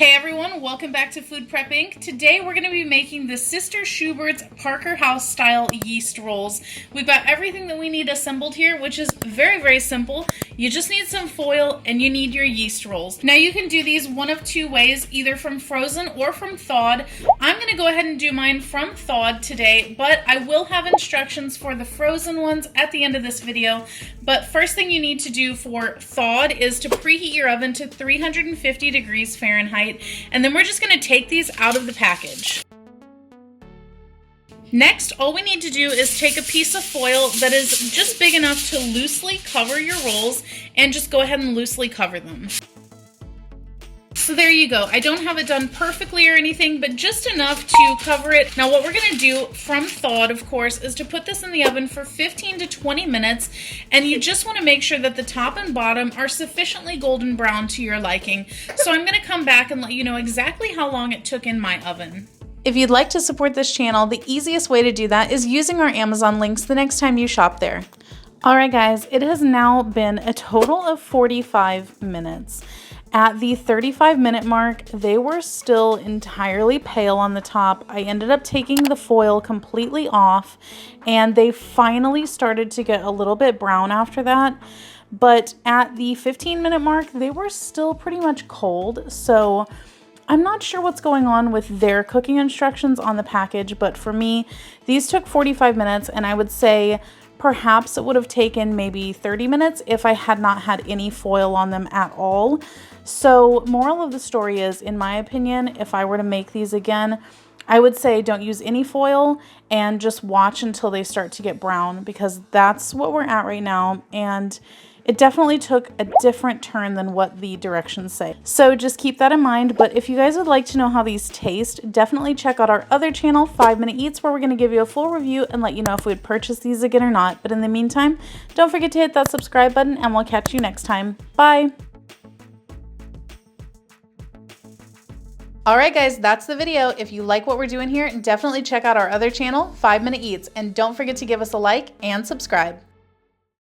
Hey everyone, welcome back to Food Prep Inc. Today we're going to be making the Sister Schubert's Parker House style yeast rolls. We've got everything that we need assembled here, which is very simple. You just need some foil and you need your yeast rolls. Now you can do these one of two ways, either from frozen or from thawed. I'm going to go ahead and do mine from thawed today, but I will have instructions for the frozen ones at the end of this video. But first thing you need to do for thawed is to preheat your oven to 350 degrees Fahrenheit. And then we're just going to take these out of the package. Next, all we need to do is take a piece of foil that is just big enough to loosely cover your rolls and just go ahead and loosely cover them. So there you go. I don't have it done perfectly or anything, but just enough to cover it. Now what we're going to do from thawed, of course, is to put this in the oven for 15 to 20 minutes, and you just want to make sure that the top and bottom are sufficiently golden brown to your liking. So I'm going to come back and let you know exactly how long it took in my oven. If you'd like to support this channel, the easiest way to do that is using our Amazon links the next time you shop there. Alright guys, it has now been a total of 45 minutes. At the 35-minute mark, they were still entirely pale on the top. I ended up taking the foil completely off, and they finally started to get a little bit brown after that. But at the 15-minute mark, they were still pretty much cold, so I'm not sure what's going on with their cooking instructions on the package, but for me, these took 45 minutes, and I would say perhaps it would have taken maybe 30 minutes if I had not had any foil on them at all. So moral of the story is, in my opinion, if I were to make these again, I would say don't use any foil and just watch until they start to get brown, because that's what we're at right now. And it definitely took a different turn than what the directions say. So just keep that in mind. But if you guys would like to know how these taste, definitely check out our other channel, 5 Minute Eats, where we're going to give you a full review and let you know if we would purchase these again or not. But in the meantime, don't forget to hit that subscribe button, and we'll catch you next time. Bye! Alright guys, that's the video. If you like what we're doing here, definitely check out our other channel, 5 Minute Eats, and don't forget to give us a like and subscribe.